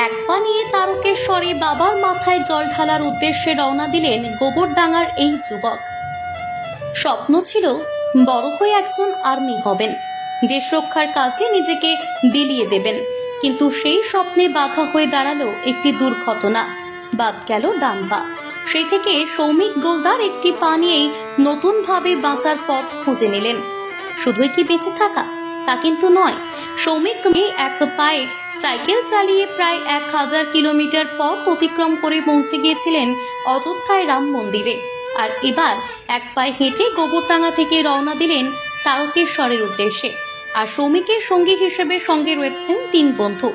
এক পা নিয়ে তারকেশ্বরে বাবার মাথায় জল ঢালার উদ্দেশ্যে রওনা দিলেন গোবরডাঙ্গার এই যুবক। স্বপ্ন ছিল বড় হয়ে একজন আর্মি হবেন, দেশ রক্ষার কাজে নিজেকে বিলিয়ে দেবেন। কিন্তু সেই স্বপ্নে বাধা হয়ে দাঁড়ালো একটি দুর্ঘটনা, বাদ গেল ডান পা। সেই থেকে সৌমিক গোলদার একটি পা নিয়েই নতুনভাবে বাঁচার পথ খুঁজে নিলেন। শুধুই কি বেঁচে থাকা তা কিন্তু নয়, সৌমিক এক পায়ে সাইকেল চালিয়ে প্রায় 1000 কিলোমিটার পথ অতিক্রম করে পৌঁছে গিয়েছিলেন অযোধ্যায় রাম মন্দিরে। আর এবার এক পায়ে হেঁটে গোবরডাঙ্গা থেকে রওনা দিলেন তারকেশ্বরের উদ্দেশ্যে। আর সৌমিকের সঙ্গী হিসেবে সঙ্গে রয়েছেন 3 বন্ধু।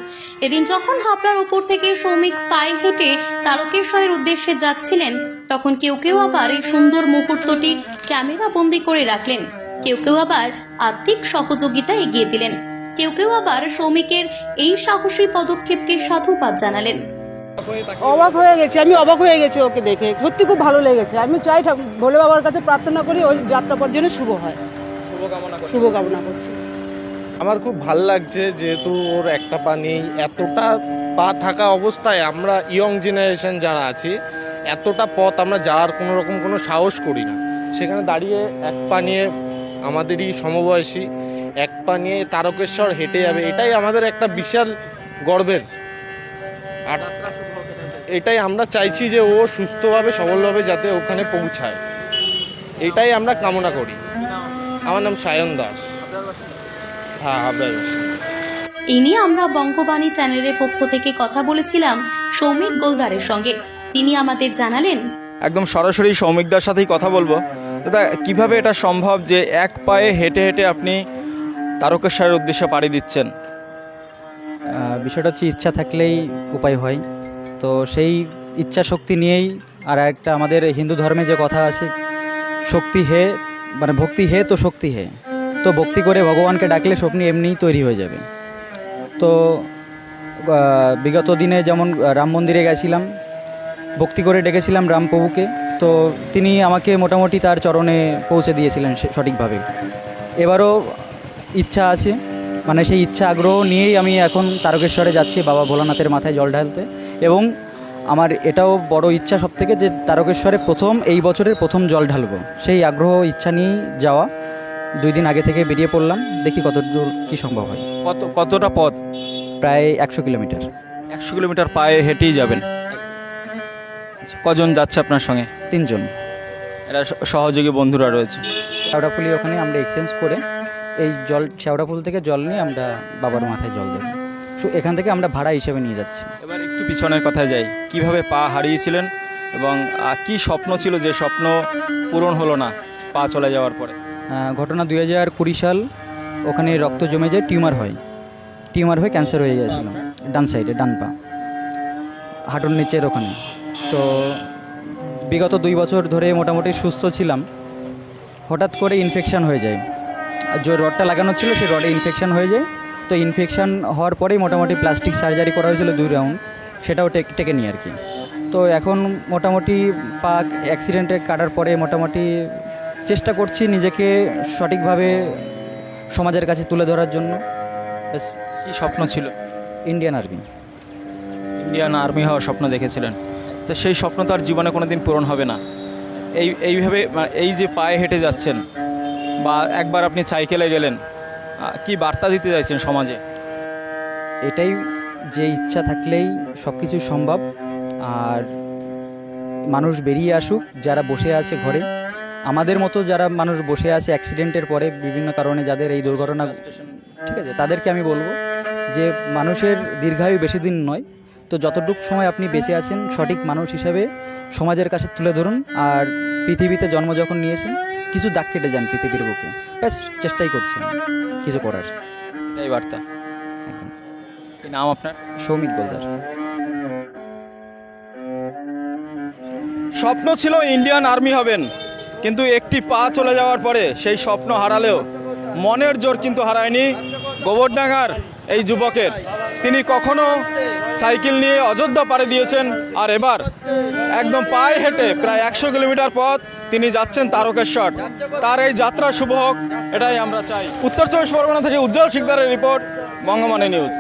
এদিন যখন হাবড়ার ওপর থেকে সৌমিক পায়ে হেঁটে তারকেশ্বরের উদ্দেশ্যে যাচ্ছিলেন, তখন কেউ কেউ আবার এই সুন্দর মুহূর্তটি ক্যামেরা বন্দি করে রাখলেন, কেউ কেউ আবার আর্থিক সহযোগিতা এগিয়ে দিলেন, কেউ কেউ আবার সৌমিকের এই সাহসী পদক্ষেপকে সাধুবাদ জানালেন। অবাক হয়ে গেছি, আমি অবাক হয়ে গেছি ওকে দেখে, সত্যি খুব ভালো লেগেছে। আমি চাই ভোলে বাবার কাছে প্রার্থনা করি ওই যাত্রাপথ যেন শুভ হয়, শুভকামনা করছি। আমার খুব ভাল লাগছে, যেহেতু ওর একটা পা নেই, এতটা পা থাকা অবস্থায় আমরা ইয়ং জেনারেশন যারা আছি এতটা পথ আমরা যাওয়ার কোনো সাহস করি না। সেখানে দাঁড়িয়ে এক পা নিয়ে আমাদেরই সমবয়সী এক পা নিয়ে তারকেশ্বর হেঁটে যাবে, এটাই আমাদের একটা বিশাল গর্বের। আর এটাই আমরা চাইছি যে ও সুস্থভাবে সবলভাবে যাতে ওখানে পৌঁছায়, এটাই আমরা কামনা করি। আমার নাম সায়ন দাস। হ্যাঁ, এই নিয়ে আমরা বঙ্গবাণী চ্যানেলের পক্ষ থেকে কথা বলেছিলাম সৌমিক গোলদারের সঙ্গে। তিনি আমাদের জানালেন, একদম সরাসরি সৌমিকদার সাথেই কথা বলবো। দাদা, কিভাবে এটা সম্ভব যে এক পায়ে হেঁটে হেঁটে আপনি তারকেশ্বরের উদ্দেশ্যে পাড়ি দিচ্ছেন? বিষয়টা হচ্ছে ইচ্ছা থাকলেই উপায় হয়। তো সেই ইচ্ছা শক্তি নিয়েই, আর একটা আমাদের হিন্দু ধর্মে যে কথা আছে, শক্তি হে মানে ভক্তি হে তো শক্তি হে। তো ভক্তি করে ভগবানকে ডাকলে স্বপ্ন এমনিই তৈরি হয়ে যাবে। তো বিগত দিনে যেমন রাম মন্দিরে গেছিলাম, ভক্তি করে ডেকেছিলাম রামপ্রভুকে, তো তিনি আমাকে মোটামুটি তার চরণে পৌঁছে দিয়েছিলেন সঠিকভাবে। এবারও ইচ্ছা আছে, মানে সেই ইচ্ছা আগ্রহ নিয়েই আমি এখন তারকেশ্বরে যাচ্ছি বাবা ভোলানাথের মাথায় জল ঢালতে। এবং আমার এটাও বড় ইচ্ছা সবথেকে যে তারকেশ্বরে এই বছরের প্রথম জল ঢালবো, সেই আগ্রহ ইচ্ছা নিয়েই যাওয়া। 2 দিন আগে থেকে বেরিয়ে পড়লাম, দেখি কতদূর কী সম্ভব হয়। কতটা পথ? প্রায় 100 কিলোমিটার। 100 কিলোমিটার পায়ে হেঁটেই যাবেন? কজন যাচ্ছে আপনার সঙ্গে? 3 জন। এরা সহযোগী বন্ধুরা রয়েছে। শেওড়াফুলি ওখানে আমরা এক্সচেঞ্জ করে এই জল, শেওড়াফুল থেকে জল নিয়ে আমরা বাবার মাথায় জল দেব। এখান থেকে আমরা ভাড়া হিসেবে নিয়ে যাচ্ছি। এবার একটু পিছনের কথায় যাই, কিভাবে পা হারিয়েছিলেন এবং কি স্বপ্ন ছিল যে স্বপ্ন পূরণ হলো না পা চলে যাওয়ার পরে? ঘটনা 2020 সাল, ওখানে রক্ত জমে যায়, টিউমার হয়ে ক্যান্সার হয়ে গিয়েছিল ডান সাইডে, ডান পা, হাঁটুর নিচের ওখানে। তো বিগত 2 বছর ধরে মোটামুটি সুস্থ ছিলাম, হঠাৎ করে ইনফেকশান হয়ে যায়। আর যে রডটা লাগানো ছিল সেই রডে ইনফেকশান হয়ে যায়। তো ইনফেকশান হওয়ার পরেই মোটামুটি প্লাস্টিক সার্জারি করা হয়েছিল 2 রাউন্ড, সেটাও টেকে নিই আর কি। তো এখন মোটামুটি পা অ্যাক্সিডেন্টে কাটার পরে মোটামুটি চেষ্টা করছি নিজেকে সঠিকভাবে সমাজের কাছে তুলে ধরার জন্য। কী স্বপ্ন ছিল? ইন্ডিয়ান আর্মি হওয়ার স্বপ্ন দেখেছিলেন, তো সেই স্বপ্ন তো আর জীবনে কোনো দিন পূরণ হবে না। এইভাবে এই যে পায়ে হেঁটে যাচ্ছেন বা একবার আপনি সাইকেলে গেলেন, কি বার্তা দিতে চাইছেন সমাজে? এটাই যে ইচ্ছা থাকলেই সব কিছু সম্ভব। আর মানুষ বেরিয়ে আসুক, যারা বসে আছে ঘরে, আমাদের মতো যারা মানুষ বসে আছে অ্যাক্সিডেন্টের পরে বিভিন্ন কারণে, যাদের এই দুর্ঘটনা, ঠিক আছে, তাদেরকে আমি বলবো যে মানুষের দীর্ঘায়ু বেশি দিন নয়। তো যতটুকু সময় আপনি বেঁচে আছেন সঠিক মানুষ হিসেবে সমাজের কাছে তুলে ধরুন। আর পৃথিবীতে জন্ম যখন নিয়েছেন, কিছু দাগ কেটে যান পৃথিবীর বুকে, ব্যাস চেষ্টাই করছেন কিছু করার। এই বার্তা একদম। কি নাম আপনার? সৌমিক গোলদার। স্বপ্ন ছিল ইন্ডিয়ান আর্মি হবেন, কিন্তু একটি পা চলে যাওয়ার পরে সেই স্বপ্ন হারালেও মনের জোর কিন্তু হারায়নি গোবরডাঙ্গার এই যুবকের। তিনি কখনো সাইকেল নিয়ে অযোধ্যা পাড়ি দিয়েছেন, আর এবার একদম পায়ে হেঁটে প্রায় 100 কিলোমিটার পথ তিনি যাচ্ছেন তারকেশ্বর। তার এই যাত্রা শুভ হোক, এটাই আমরা চাই। উত্তর 24 পরগনা থেকে উজ্জ্বল শিকদারের রিপোর্ট, বঙ্গবাণী নিউজ।